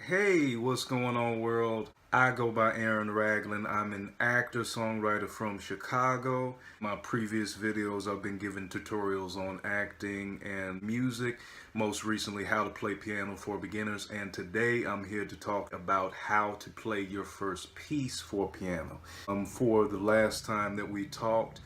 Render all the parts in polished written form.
Hey, what's going on, world? I go by Aaron Ragland. I'm an actor, songwriter from Chicago. My previous videos, I've been giving tutorials on acting and music, most recently how to play piano for beginners, and today I'm here to talk about how to play your first piece for piano. For the last time that we talked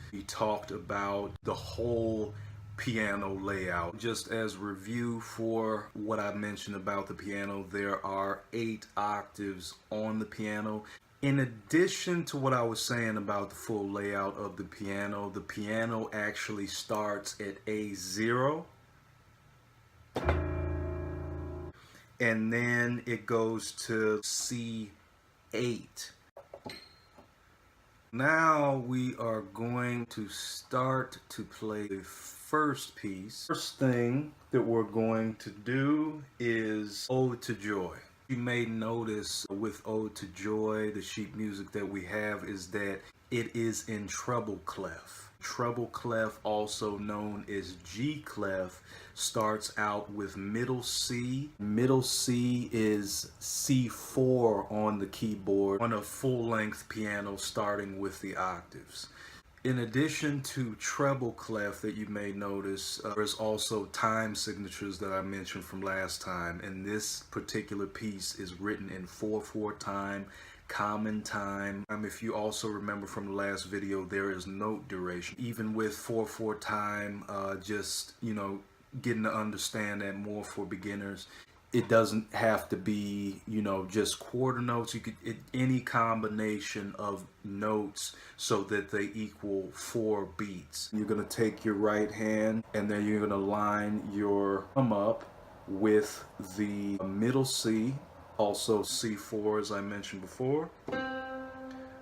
about the whole piano layout. Just as review for what I mentioned about the piano, there are 8 octaves on the piano. In addition to what I was saying about the full layout of the piano actually starts at A0 and then it goes to C8. Now we are going to start to play the first piece. First thing that we're going to do is Ode to Joy. You may notice with Ode to Joy, the sheet music that we have is that it is in treble clef. Treble clef, also known as G clef, starts out with middle C. Middle C is C4 on the keyboard on a full-length piano starting with the octaves. In addition to treble clef that you may notice, there's also time signatures that I mentioned from last time, and this particular piece is written in 4/4 time, common time. If you also remember from the last video, there is note duration. Even with 4/4 time, just, getting to understand that more for beginners. It doesn't have to be, just quarter notes. You could any combination of notes so that they equal 4 beats. You're gonna take your right hand and then you're gonna line your thumb up with the middle C, also C4 as I mentioned before.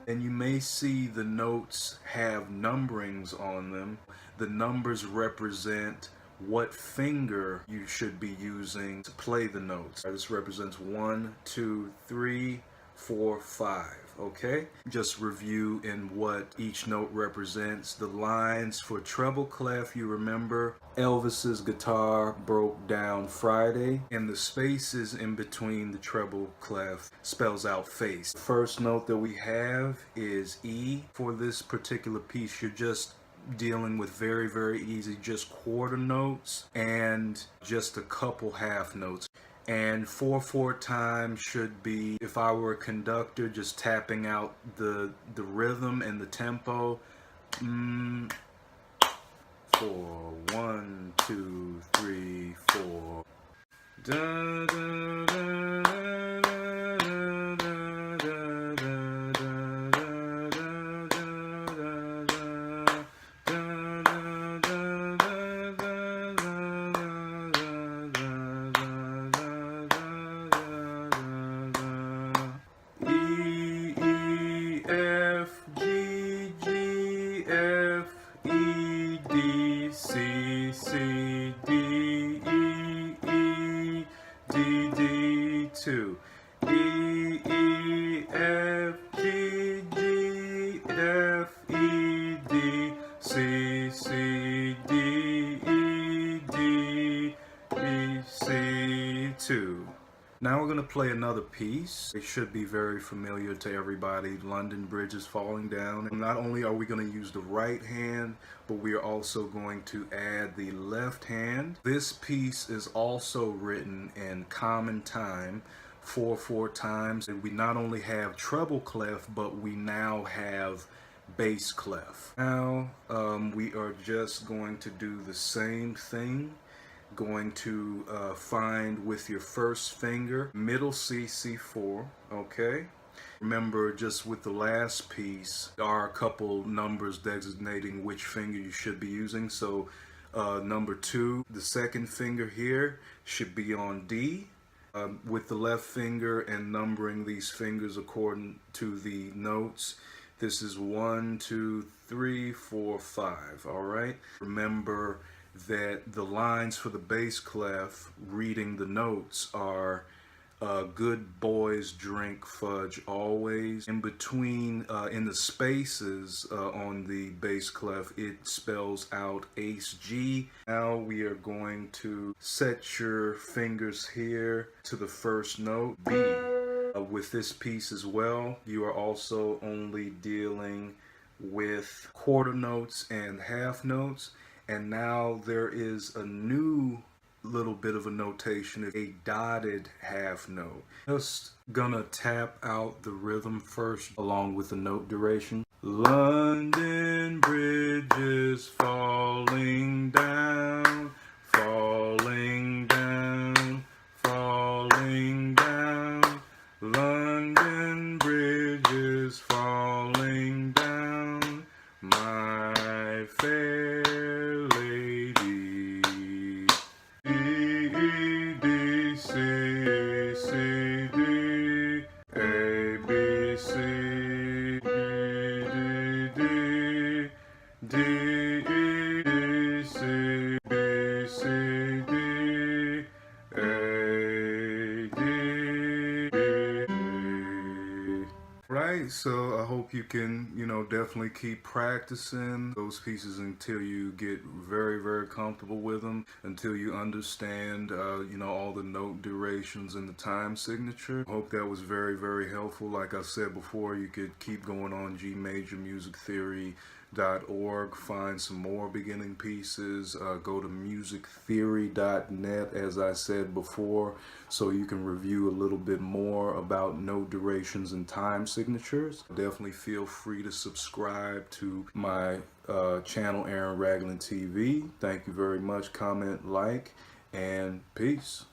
And you may see the notes have numberings on them. The numbers represent what finger you should be using to play the notes. This represents 1, 2, 3, 4, 5. Okay? Just review in what each note represents. The lines for treble clef, you remember Elvis's guitar broke down Friday, and the spaces in between the treble clef spells out face. The first note that we have is E. For this particular piece, you're just dealing with very easy, just quarter notes and just a couple half notes. And 4/4 time should be, if I were a conductor, just tapping out the rhythm and the tempo. 4, 1, 2, 3, 4. Da, da, da, da, da, da, da, D2. E, E, F, G, G, F, E, D, C, C, D, E, D, E, C2. Now we're going to play another piece. It should be very familiar to everybody. London Bridge is Falling Down. And not only are we going to use the right hand, but we are also going to add the left hand. This piece is also written in common time, 4/4 times. And we not only have treble clef, but we now have bass clef. Now we are just going to do the same thing. Going to find with your first finger middle C, C4. Okay, remember, just with the last piece there are a couple numbers designating which finger you should be using. So number 2, the second finger here, should be on D, with the left finger and numbering these fingers according to the notes. This is 1, 2, 3, 4, 5. All right, remember that the lines for the bass clef reading the notes are Good boys drink fudge always. In between, in the spaces on the bass clef, it spells out Ace G. Now we are going to set your fingers here to the first note, B. With this piece as well, you are also only dealing with quarter notes and half notes. And now there is a new little bit of a notation, a dotted half note. Just gonna tap out the rhythm first along with the note duration. London Bridge is falling down, falling down, falling down. London Bridge is falling down, my fair lady. E, D, C, C, D, A, B, C, D, D, E, C, B, C, D, A, D, Right, so I hope you can, definitely keep practicing those pieces until you get very, very comfortable with them, until you understand, all the note durations and the time signature. I hope that was very, very helpful. Like I said before, you could keep going on GMajorMusicTheory.org, find some more beginning pieces, go to musictheory.net, as I said before, so you can review a little bit more about note durations and time signatures. Definitely feel free to subscribe to my channel, Aaron Ragland TV. Thank you very much. Comment, like, and peace.